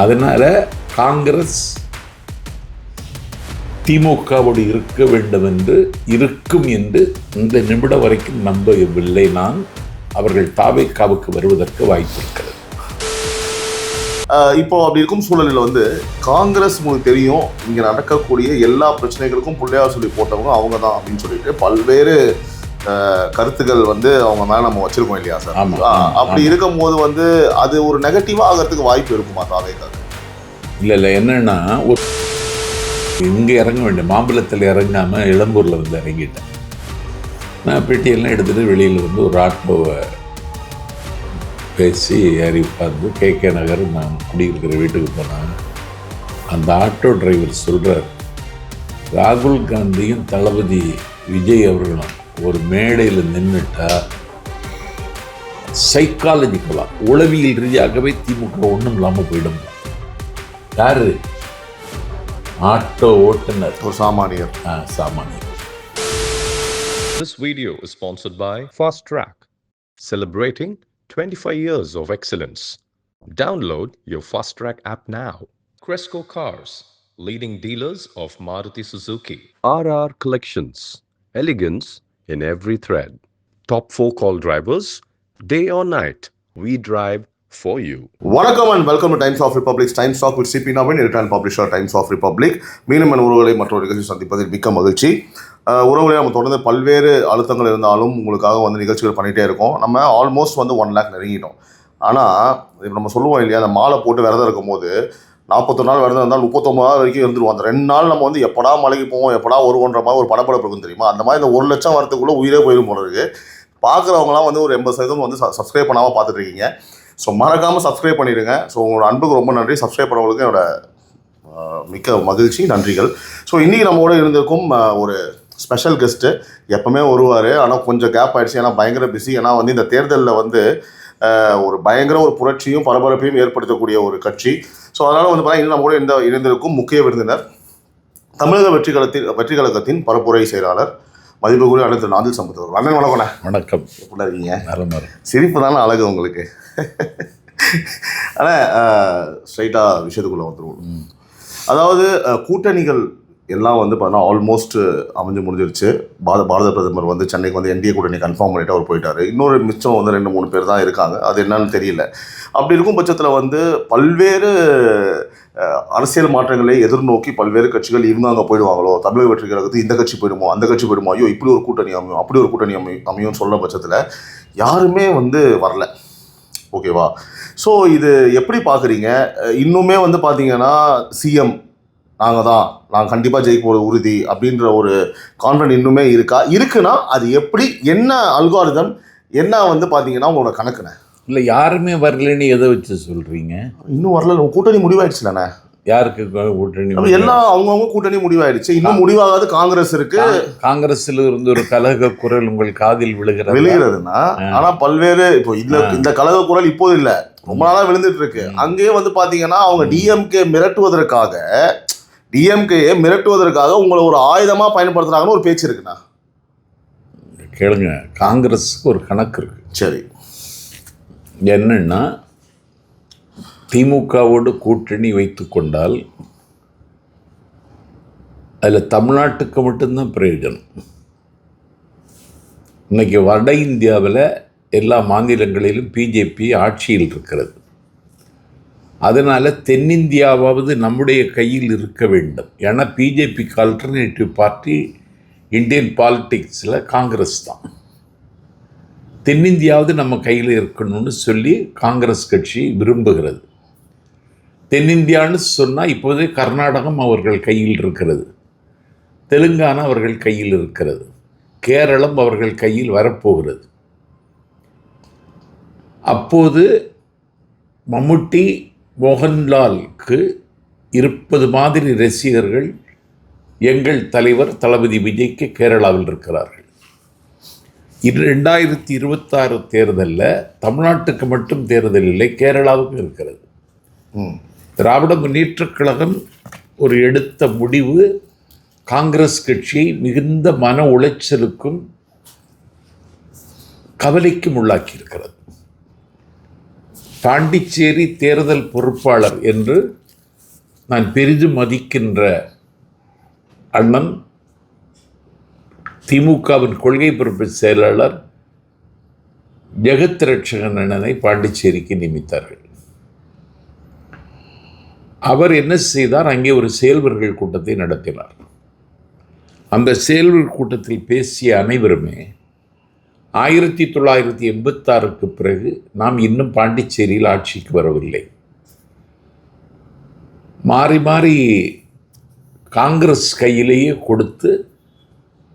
அதனால காங்கிரஸ் திமுகவோடு இருக்க வேண்டும் என்று இருக்கும் என்று இந்த நிமிடம் வரைக்கும் நம்பவில்லை. நான் அவர்கள் தாவேக்காவுக்கு வருவதற்கு வாய்ப்பு இருக்கிறது. இப்போ அப்படி இருக்கும் சூழலில் வந்து காங்கிரஸ் உங்களுக்கு தெரியும், இங்கே நடக்கக்கூடிய எல்லா பிரச்சனைகளுக்கும் பிள்ளையார் சொல்லி போட்டவங்க அவங்க தான் அப்படின்னு சொல்லிட்டு பல்வேறு கருத்துக்கள் வந்து அவங்க மேலே நம்ம வச்சிருக்கோம் இல்லையா சார்? அப்படி இருக்கும் போது வந்து அது ஒரு நெகட்டிவாக ஆகிறதுக்கு வாய்ப்பு இருக்குமா தாவேக்காக? இல்லை என்னன்னா, இங்கே இறங்க வேண்டிய மாம்பழத்தில் இறங்காமல் இளம்பூரில் வந்து இறங்கிட்டேன். நான் பெட்டியெல்லாம் எடுத்துகிட்டு வெளியில் வந்து ஒரு ஆட்டோவை பேசி ஏறி உட்காந்து கே நகர் நான் குடியிருக்கிற வீட்டுக்கு போனேன். அந்த ஆட்டோ டிரைவர் சொல்கிறார், ராகுல் காந்தியும் தளபதி விஜய் அவர்களும் ஒரு மேடையில் நின்றுட்டா சைக்காலஜிக்கலாக உளவியல் ரீதியாகவே திமுக ஒன்றும் இல்லாமல் போயிடும். யாரு? ஆட்டோ ஓட்டுநர், ஒரு சாமானியர். சாமானியர். This video is sponsored by Fast Track, celebrating 25 years of excellence. Download your Fast Track app now. Cresco Cars, leading dealers of Maruti Suzuki. RR Collections, elegance in every thread. Top 4 call drivers, day or night, we drive for you. வணக்கம் and welcome to Times of Republic. Times Talk with CP Navin, editor and publisher Times of Republic. மீண்டும் உறவுகளை மற்றொரு நிகழ்ச்சி சந்திப்பதில் மிக்க மகிழ்ச்சி. உறவுகளை நம்ம தொடர்ந்து பல்வேறு அழுத்தங்கள் இருந்தாலும் உங்களுக்காக வந்து நிகழ்ச்சிகள் பண்ணிகிட்டே இருக்கோம். நம்ம ஆல்மோஸ்ட் வந்து 1 lakh நெருங்கிட்டோம். ஆனால் இப்போ நம்ம சொல்லுவோம் இல்லையா, அந்த மாலை போட்டு விரதம் இருக்கும் போது 41 நாள் விரதம் இருந்தால் 39 வரைக்கும் இருந்துருவோம். அந்த 2 நாள் நம்ம வந்து எப்படா மலைக்கு போவோம், எப்படா வருவோன்ற மாதிரி ஒரு படப்படப்பு இருக்கும் தெரியுமா? அந்த மாதிரி இந்த 1 லட்சம் வரத்துக்குள்ளே உயிரே போயிடும் போல இருக்குது. பார்க்குறவங்களாம் வந்து ஒரு 80% வந்து சப்ஸ்கிரைப் பண்ணாமல் பார்த்துட்டு இருக்கீங்க. ஸோ மறக்காமல் சப்ஸ்கிரைப் பண்ணிடுங்க. ஸோ உங்களோட அன்புக்கு ரொம்ப நன்றி. சப்ஸ்கிரைப் பண்ணவங்களுக்கு என்னோட மிக்க மகிழ்ச்சி, நன்றிகள். ஸோ இன்றைக்கி நம்மளோட இருந்திருக்கும் ஒரு ஸ்பெஷல் கெஸ்ட்டு. எப்போவுமே வருவார், ஆனால் கொஞ்சம் கேப் ஆகிடுச்சு, ஏன்னா பயங்கர பிஸி. ஏன்னா வந்து இந்த தேர்தலில் வந்து ஒரு பயங்கர ஒரு புரட்சியும் பரபரப்பையும் ஏற்படுத்தக்கூடிய ஒரு கட்சி. ஸோ அதனால் வந்து பார்த்தீங்கன்னா நம்ம கூட இருந்திருக்கும் முக்கிய விருந்தினர், தமிழக வெற்றி கழகத்தின் பரப்புரை செயலாளர் மதிப்புக்குரிய அனைத்து நாதில் சம்பத். அண்ணன் வணக்கண்ணே. வணக்கம். எப்படி இருக்கீங்க? சிரிப்பு தானே அழகு உங்களுக்கு. ஆனால் ஸ்ட்ரைட்டாக விஷயத்துக்குள்ளே வந்துடுவோம். அதாவது கூட்டணிகள் எல்லாம் வந்து பார்த்தீங்கன்னா ஆல்மோஸ்ட் அமைஞ்சு முடிஞ்சிருச்சு. பாரத பிரதமர் வந்து சென்னைக்கு வந்து என்டிஏ கூட்டணி கன்ஃபார்ம் பண்ணிவிட்டு அவர் போயிட்டார். இன்னொரு மிச்சம் வந்து 2-3 பேர் தான் இருக்காங்க. அது என்னன்னு தெரியல. அப்படி இருக்கும் பட்சத்தில் வந்து பல்வேறு அரசியல் மாற்றங்களை எதிர்நோக்கி பல்வேறு கட்சிகள் இவங்க அங்கே போயிடுவாங்களோ, தமிழக வெற்றி கழகத்துக்கு இந்த கட்சி போயிடுமோ, அந்த கட்சி போயிடுமோ, ஐயோ இப்படி ஒரு கூட்டணி அமையும், அப்படி ஒரு கூட்டணி அமையும் சொல்ல பட்சத்தில் யாருமே வந்து வரல. ஓகேவா? ஸோ இது எப்படி பார்க்குறீங்க? இன்னுமே வந்து பார்த்தீங்கன்னா சிஎம் நாங்கள் கண்டிப்பாக ஜெயிக்க ஒரு உறுதி அப்படின்ற ஒரு கான்ஃபிடன்ட் இன்னுமே இருக்குன்னா அது எப்படி, என்ன அல்காரிதம், என்ன வந்து பார்த்தீங்கன்னா உங்களோட கணக்குண்ணே? இல்லை யாருமே வரலன்னு எதை வச்சு சொல்கிறீங்க? இன்னும் வரல. கூட்டணி முடிவாயிடுச்சுலண்ணே. யாருக்கு கூட்டணி? எல்லாம் அவங்கவுங்க கூட்டணி முடிவாயிடுச்சு. இன்னும் முடிவாகாது. காங்கிரஸ் இருக்கு. காங்கிரஸ்ல இருந்து ஒரு கலக குரல் உங்கள் காதில் விழுகிறதுன்னா, ஆனா பல்வேறு இப்போ இந்த கலக குரல் இப்போது இல்லை, ரொம்ப நாளா விழுந்துட்டு இருக்கு. அங்கேயே வந்து பாத்தீங்கன்னா அவங்க டிஎம்கே மிரட்டுவதற்காக உங்களை ஒரு ஆயுதமா பயன்படுத்துறாங்கன்னு ஒரு பேச்சு இருக்குண்ணா. கேளுங்க, காங்கிரஸுக்கு ஒரு கணக்கு இருக்கு. சரி, என்னன்னா திமுகவோடு கூட்டணி வைத்து கொண்டால் அதில் தமிழ்நாட்டுக்கு மட்டும்தான் பிரயோஜனம். இன்னைக்கு வட இந்தியாவில் எல்லா மாநிலங்களிலும் பிஜேபி ஆட்சியில் இருக்கிறது. அதனால் தென்னிந்தியாவாவது நம்முடைய கையில் இருக்க வேண்டும். ஏன்னா பிஜேபிக்கு ஆல்டர்னேட்டிவ் பார்ட்டி இந்தியன் பாலிட்டிக்ஸில் காங்கிரஸ் தான். தென்னிந்தியாவது நம்ம கையில் இருக்கணும்னு சொல்லி காங்கிரஸ் கட்சி விரும்புகிறது. தென்னிந்தியான்னு சொன்னால் இப்போதே கர்நாடகம் அவர்கள் கையில் இருக்கிறது, தெலுங்கானா அவர்கள் கையில் இருக்கிறது, கேரளம் அவர்கள் கையில் வரப்போகிறது. அப்போது மம்முட்டி மோகன்லாலுக்கு இருப்பது மாதிரி ரசிகர்கள் எங்கள் தலைவர் தளபதி விஜய்க்கு கேரளாவில் இருக்கிறார்கள். 2026 தேர்தலில் தமிழ்நாட்டுக்கு மட்டும் தேர்தல் இல்லை, கேரளாவுக்கும் இருக்கிறது. திராவிட முன்னேற்றக் கழகம் ஒரு எடுத்த முடிவு காங்கிரஸ் கட்சியை மிகுந்த மன உளைச்சலுக்கும் கவலைக்கும் உள்ளாக்கி இருக்கிறது. பாண்டிச்சேரி தேர்தல் பொறுப்பாளர் என்று நான் பெரிதும் மதிக்கின்ற அண்ணன் திமுகவின் கொள்கை பொறுப்பு செயலாளர் ஜெகத் ரட்சகன் அண்ணனை பாண்டிச்சேரிக்கு நியமித்தார்கள். அவர் என்ன செய்தார்? அங்கே ஒரு செயல்வர்கள் கூட்டத்தை நடத்தினார். அந்த செயல்வர் கூட்டத்தில் பேசிய அனைவருமே 1986 பிறகு நாம் இன்னும் பாண்டிச்சேரியில் ஆட்சிக்கு வரவில்லை, மாறி மாறி காங்கிரஸ் கையிலேயே கொடுத்து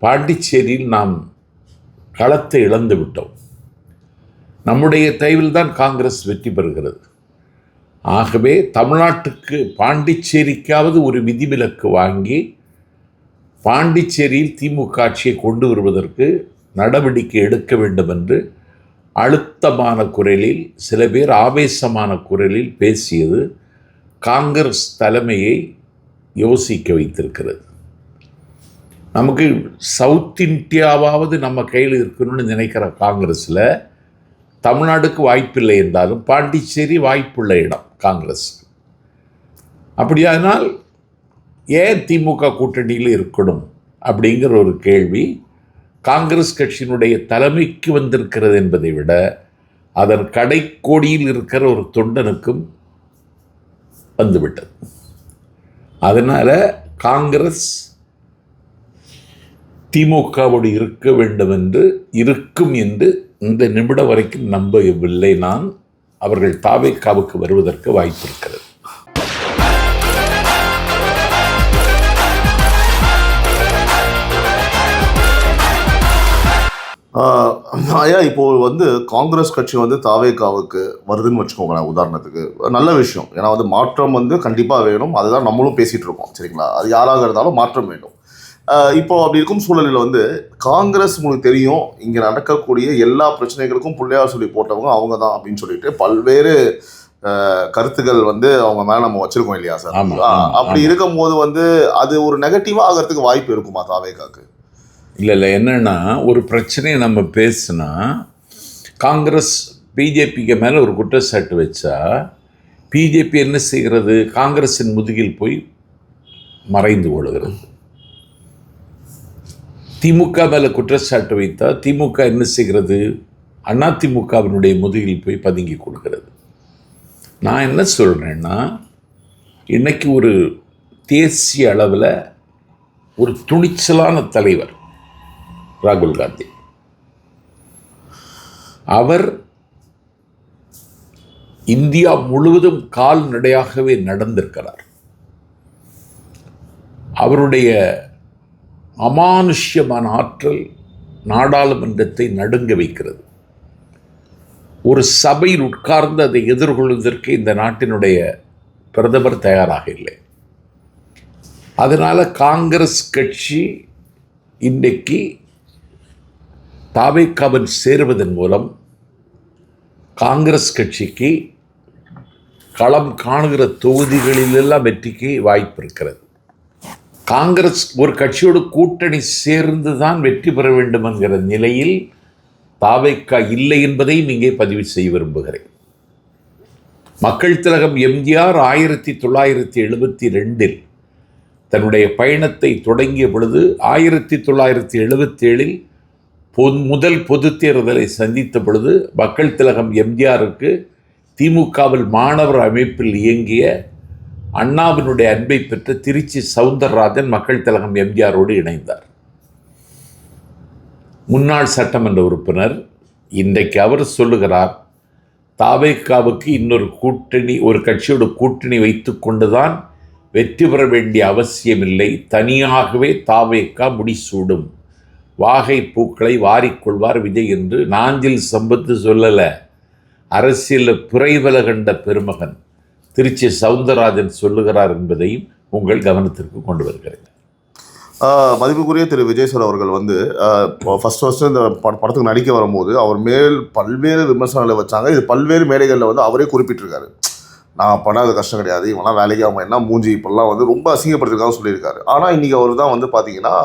பாண்டிச்சேரியில் நாம் களத்தை இழந்து விட்டோம், நம்முடைய தயவில் தான் காங்கிரஸ் வெற்றி பெறுகிறது. ஆகவே தமிழ்நாட்டுக்கு பாண்டிச்சேரிக்காவது ஒரு விதிவிலக்கு வாங்கி பாண்டிச்சேரியில் திமுக ஆட்சியை கொண்டு வருவதற்கு நடவடிக்கை எடுக்க வேண்டும் என்று அழுத்தமான குரலில், சில பேர் ஆவேசமான குரலில் பேசியது காங்கிரஸ் தலைமையை யோசிக்க வைத்திருக்கிறது. நமக்கு சவுத் இந்தியாவாவது நம்ம கையில் இருக்கணும்னு நினைக்கிற காங்கிரஸில் தமிழ்நாடுக்கு வாய்ப்பில்லை என்றாலும் பாண்டிச்சேரி வாய்ப்புள்ள இடம் காங்கிரஸ். அப்படியானால் ஏன் திமுக கூட்டணியில் இருக்கணும் அப்படிங்கிற ஒரு கேள்வி காங்கிரஸ் கட்சியினுடைய தலைமைக்கு வந்திருக்கிறது என்பதை விட அதன் கடைக்கோடியில் இருக்கிற ஒரு தொண்டனுக்கும் வந்துவிட்டது. அதனால் காங்கிரஸ் திமுகவோடு இருக்க வேண்டும் என்று இருக்கும் என்று இந்த நிமிடம் வரைக்கும் நம்பவில்லை நான். அவர்கள் தாவேக்காவுக்கு வருவதற்கு வாய்ப்பு இருக்கிறது. ஐயா, இப்போ காங்கிரஸ் கட்சி தாவேக்காவுக்கு வருதுன்னு வச்சுக்கோங்களேன். உதாரணத்துக்கு நல்ல விஷயம். ஏன்னா மாற்றம் கண்டிப்பாக வேணும். அதுதான் நம்மளும் பேசிகிட்டு இருக்கோம். சரிங்களா? அது யாராக இருந்தாலும் மாற்றம் வேண்டும். இப்போ அப்படி இருக்கும் சூழலில் காங்கிரஸ் உங்களுக்கு தெரியும், இங்கே நடக்கக்கூடிய எல்லா பிரச்சனைகளுக்கும் பிள்ளையார் சொல்லி போட்டவங்க அவங்க தான் அப்படின்னு சொல்லிட்டு பல்வேறு கருத்துக்கள் அவங்க மேலே நம்ம வச்சுருக்கோம் இல்லையா சார்? அப்படி இருக்கும்போது அது ஒரு நெகட்டிவாக ஆகிறதுக்கு வாய்ப்பு இருக்குமா தாவேக்காக்கு? இல்லை, என்னென்னா ஒரு பிரச்சனையை நம்ம பேசுனா காங்கிரஸ் பிஜேபிக்கு மேலே ஒரு குற்றச்சாட்டு வச்சா பிஜேபி என்ன செய்கிறது? காங்கிரஸின் முதுகில் போய் மறைந்து கொள்கிறது. திமுக மேலே குற்றச்சாட்டு வைத்தால் திமுக என்ன செய்கிறது? அதிமுகவினுடைய முதுகில் போய் பதுங்கி கொடுக்கிறது. நான் என்ன சொல்கிறேன்னா, இன்னைக்கு ஒரு தேசிய அளவில் ஒரு துணிச்சலான தலைவர் ராகுல் காந்தி. அவர் இந்தியா முழுவதும் கால்நடையாகவே நடந்திருக்கிறார். அவருடைய அமானுஷ்யமான ஆற்றல் நாடாளுமன்றத்தை நடுங்க வைக்கிறது. ஒரு சபையில் உட்கார்ந்து அதை எதிர்கொள்வதற்கு இந்த நாட்டினுடைய பிரதமர் தயாராக இல்லை. அதனால் காங்கிரஸ் கட்சி இன்றைக்கு தாவேக்காவில் சேருவதன் மூலம் காங்கிரஸ் கட்சிக்கு களம் காணுகிற தொகுதிகளிலெல்லாம் வெற்றிக்கு வாய்ப்பு இருக்கிறது. காங்கிரஸ் ஒரு கட்சியோடு கூட்டணி சேர்ந்து தான் வெற்றி பெற வேண்டும் என்கிற நிலையில் தாவேக்கா இல்லை என்பதையும் இங்கே பதிவு செய்ய விரும்புகிறேன். மக்கள் திலகம் எம்ஜிஆர் 1972 தன்னுடைய பயணத்தை தொடங்கிய பொழுது 1977 முதல் பொது தேர்தலை சந்தித்த பொழுது மக்கள் திலகம் எம்ஜிஆருக்கு திமுகவில் மாணவர் அமைப்பில் இயங்கிய அண்ணாவினுடைய அன்பை பெற்ற திருச்சி சவுந்தரராஜன் மக்கள் திலகம் எம்ஜிஆரோடு இணைந்தார். முன்னாள் சட்டமன்ற உறுப்பினர். இன்றைக்கு அவர் சொல்லுகிறார், தாவேக்காவுக்கு இன்னொரு கூட்டணி, ஒரு கட்சியோட கூட்டணி வைத்து கொண்டுதான் வெற்றி பெற வேண்டிய அவசியமில்லை, தனியாகவே தாவேக்கா முடிசூடும், வாகை பூக்களை வாரிக்கொள்வார் விஜய் என்று நாஞ்சில் சம்பத்து சொல்லலை, அரசியலில் பிறைவல கண்ட பெருமகன் திருச்சி சவுந்தரராஜன் சொல்லுகிறார் என்பதையும் உங்கள் கவனத்திற்கு கொண்டு வருகிறேன். மதிப்புக்குரிய திரு விஜய் சார் அவர்கள் ஃபஸ்ட்டு இந்த படத்துக்கு நடிக்க வரும்போது அவர் மேல் பல்வேறு விமர்சனங்களை வச்சாங்க. இது பல்வேறு மேடைகளில் அவரே குறிப்பிட்டிருக்காரு. நான் பண்ணாத கஷ்டம் கிடையாது, இவெல்லாம் வேலைக்கு அவங்க என்ன மூஞ்சி இப்பெல்லாம் ரொம்ப அசிங்கப்படுத்திருக்காங்க சொல்லியிருக்காரு. ஆனால் இன்றைக்கி அவர் தான் பார்த்தீங்கன்னா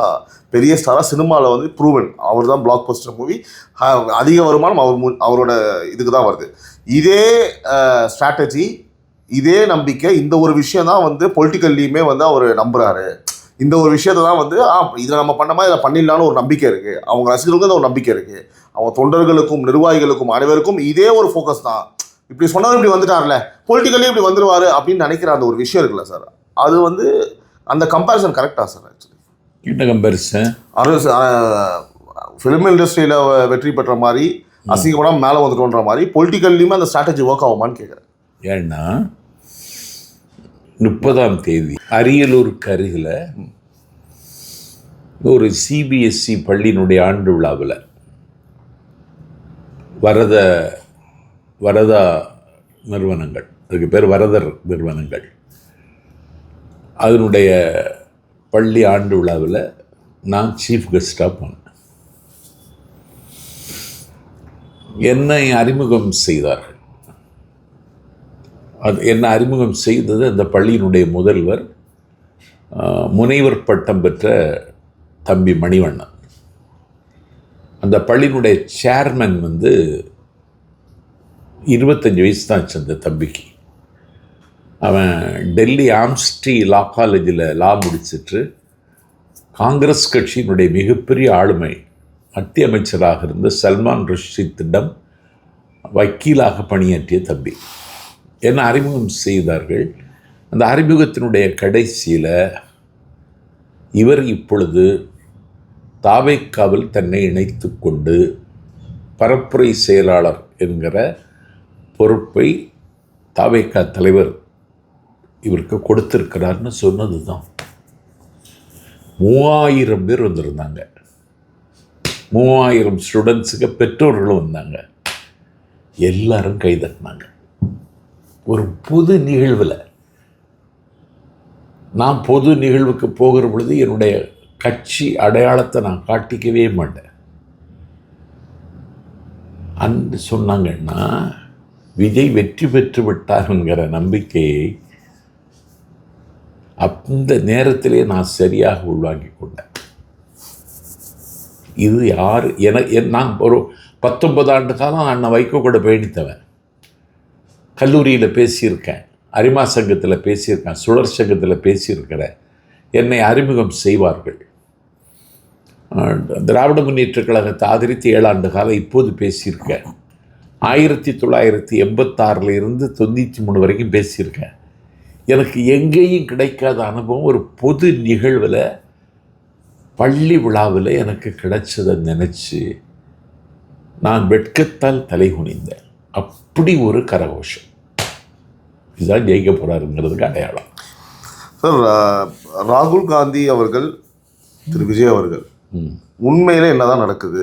பெரிய ஸ்டாராக சினிமாவில் ப்ரூவன். அவர் தான் பிளாக் பஸ்டர் மூவி, அதிக வருமானம் அவரோட இதுக்கு தான் வருது. இதே ஸ்ட்ராட்டஜி, இதே நம்பிக்கை, இந்த ஒரு விஷயம் தான் வந்து பொலிட்டிக்கல்லையுமே வந்து அவர் நம்புறாரு. இந்த ஒரு விஷயத்தை தான் வந்து இதில் நம்ம பண்ண மாதிரி இதில் பண்ணிடலான்னு ஒரு நம்பிக்கை இருக்குது. அவங்க ரசிகர்களுக்கும் அந்த ஒரு நம்பிக்கை இருக்குது. அவங்க தொண்டர்களுக்கும் நிர்வாகிகளுக்கும் அனைவருக்கும் இதே ஒரு ஃபோக்கஸ் தான். இப்படி சொன்னவர் இப்படி வந்துட்டார்ல, பொலிட்டிக்கலி இப்படி வந்துடுவார் அப்படின்னு நினைக்கிற அந்த ஒரு விஷயம் இருக்குல்ல சார், அது வந்து அந்த கம்பேரிசன் கரெக்டாக சார்? ஆக்சுவலி என்ன கம்பேரிசன்? ஃபிலிம் இண்டஸ்ட்ரியில் வெற்றி பெற்ற மாதிரி அசிங்கப்படாமல் மேலே வந்துட்டோன்ற மாதிரி பொலிட்டிக்கல்லையுமே அந்த ஸ்ட்ராட்டஜி ஒர்க் ஆகுமான்னு கேட்குறேன். ஏன்னா 30ஆம் தேதி அரியலூருக்கு அருகில் ஒரு சிபிஎஸ்சி பள்ளியினுடைய ஆண்டு விழாவில் வரதா நிறுவனங்கள், அதுக்கு பேர் வரதர் நிறுவனங்கள், அதனுடைய பள்ளி ஆண்டு விழாவில் நான் சீஃப் கெஸ்டாக போனேன். என்னை அறிமுகம் செய்தார்கள். என்னை அறிமுகம் செய்தது அந்த பள்ளியினுடைய முதல்வர், முனைவர் பட்டம் பெற்ற தம்பி மணிவண்ணன். அந்த பள்ளியினுடைய சேர்மன் வந்து 25 வயசு தான் ஆச்சு அந்த தம்பிக்கு. அவன் டெல்லி ஆம்ஸ்ட்ரி லா காலேஜில் லா முடிச்சிட்டு காங்கிரஸ் கட்சியினுடைய மிகப்பெரிய ஆளுமை மத்திய அமைச்சராக இருந்த சல்மான் ரஷீத்திடம் வக்கீலாக பணியாற்றிய தம்பி. என்ன அறிமுகம் செய்தார்கள். அந்த அறிமுகத்தினுடைய கடைசியில் இவர் இப்பொழுது தாவேக்காவில் தன்னை இணைத்து கொண்டு பரப்புரை செயலாளர் என்கிற பொறுப்பை தாவேக்கா தலைவர் இவருக்கு கொடுத்திருக்கிறார்னு சொன்னது தான். 3000 பேர் வந்திருந்தாங்க. 3000 ஸ்டூடெண்ட்ஸுக்கு பெற்றோர்களும் வந்தாங்க. எல்லாரும் கைதட்டினாங்க. ஒரு பொது நிகழ்வில், நான் பொது நிகழ்வுக்கு போகிற பொழுது என்னுடைய கட்சி அடையாளத்தை நான் காட்டிக்கவே மாட்டேன். அன்று சொன்னாங்கன்னா விஜய் வெற்றி பெற்று விட்டாருங்கிற நம்பிக்கையை அந்த நேரத்திலே நான் சரியாக உள்வாங்கி கொண்டேன். இது யார் நான் ஒரு 19 ஆண்டு காலம் அண்ணன் வைகோ கூட பயணித்தவன். கல்லூரியில் பேசியிருக்கேன், அரிமா சங்கத்தில் பேசியிருக்கேன், சுழற் சங்கத்தில் பேசியிருக்கிறேன். என்னை அறிமுகம் செய்வார்கள். திராவிட முன்னேற்றக் கழகத்தை ஆதரித்து 7 ஆண்டு காலம் இப்போது பேசியிருக்கேன். 1986 இருந்து 93 வரைக்கும் பேசியிருக்கேன். எனக்கு எங்கேயும் கிடைக்காத அனுபவம் ஒரு பொது நிகழ்வில், பள்ளி விழாவில் எனக்கு கிடைச்சதை நினச்சி நான் வெட்கத்தால் தலை குனிந்தேன். அப்படி ஒரு கரகோஷம். இதுதான் ஜெயிக்க போகிறாருங்கிறதுக்கு அடையாளம். சார், ராகுல் காந்தி அவர்கள், திரு விஜய் அவர்கள் உண்மையிலே என்னதான் நடக்குது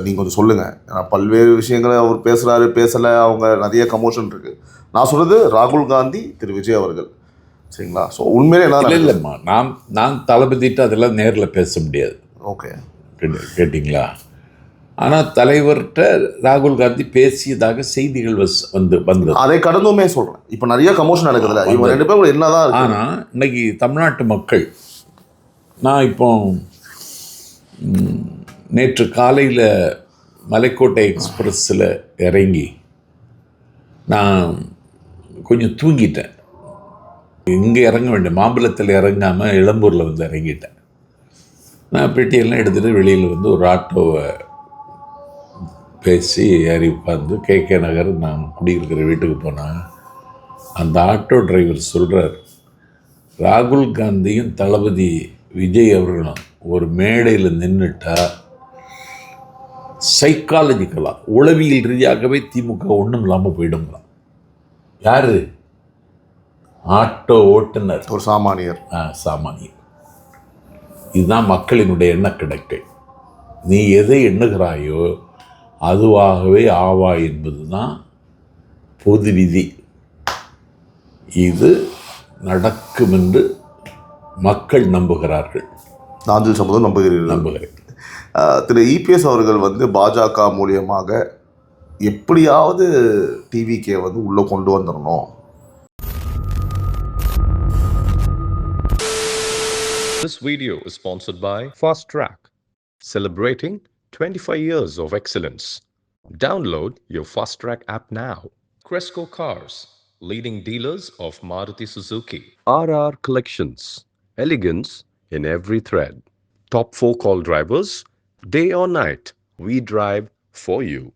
நீங்கள் கொஞ்சம் சொல்லுங்கள். பல்வேறு விஷயங்களை அவர் பேசுகிறாரு, பேசலை, அவங்க நிறைய கமோஷன் இருக்குது. நான் சொல்கிறது ராகுல் காந்தி, திரு விஜய் அவர்கள், சரிங்களா? ஸோ உண்மையிலே என்ன இல்லைம்மா, நான் தளபதிட்டு அதெல்லாம் நேரில் பேச முடியாது. ஓகே, கேட்டிங்களா? ஆனால் தலைவர்கிட்ட ராகுல் காந்தி பேசியதாக செய்திகள் வந்தது. அதை கடந்துமே சொல்கிறேன். இப்போ நிறைய கமோஷன் நடக்குதுல்ல, இவங்க 2 பேரும் என்னதான். ஆனால் இன்னைக்கு தமிழ்நாட்டு மக்கள், நான் இப்போ நேற்று காலையில் மலைக்கோட்டை எக்ஸ்பிரஸில் இறங்கி நான் கொஞ்சம் தூங்கிட்டேன். இங்கே இறங்க வேண்டிய மாம்பழத்தில் இறங்காமல் இளம்பூரில் வந்து இறங்கிட்டேன். நான் பெட்டியெல்லாம் எடுத்துகிட்டு வெளியில் வந்து ஒரு ஆட்டோவை பேசி ஏறி உட்காந்து KK நகர் நான் குடியிருக்கிற வீட்டுக்கு போனேன். அந்த ஆட்டோ டிரைவர் சொல்கிறார், ராகுல் காந்தியும் தளபதி விஜய் அவர்களும் ஒரு மேடையில் நின்றுட்டா சைக்காலஜிக்கலாக, உளவியல் ரீதியாகவே திமுக ஒன்றும் இல்லாமல் போயிடுங்களாம். யார்? ஆட்டோ ஓட்டுநர், ஒரு சாமானியர். சாமானியர். இதுதான் மக்களினுடைய எண்ணக்கணக்கு. நீ எதை எண்ணுகிறாயோ அதுவாகவே ஆவா என்பது தான் பொது விதி. இது நடக்கும் என்று மக்கள் நம்புகிறார்கள். நாஞ்சில் சம்பந்தம் நம்புகிறேன். திரு EPS அவர்கள் வந்து பாஜக மூலியமாக எப்படியாவது டிவிக்கே வந்து உள்ளே கொண்டு வந்துடணும். This video is sponsored by Fast Track, celebrating 25 years of excellence. Download your Fast Track app now. Cresco Cars, leading dealers of Maruti Suzuki. RR Collections, elegance in every thread. Top 4 call drivers, day or night, we drive for you.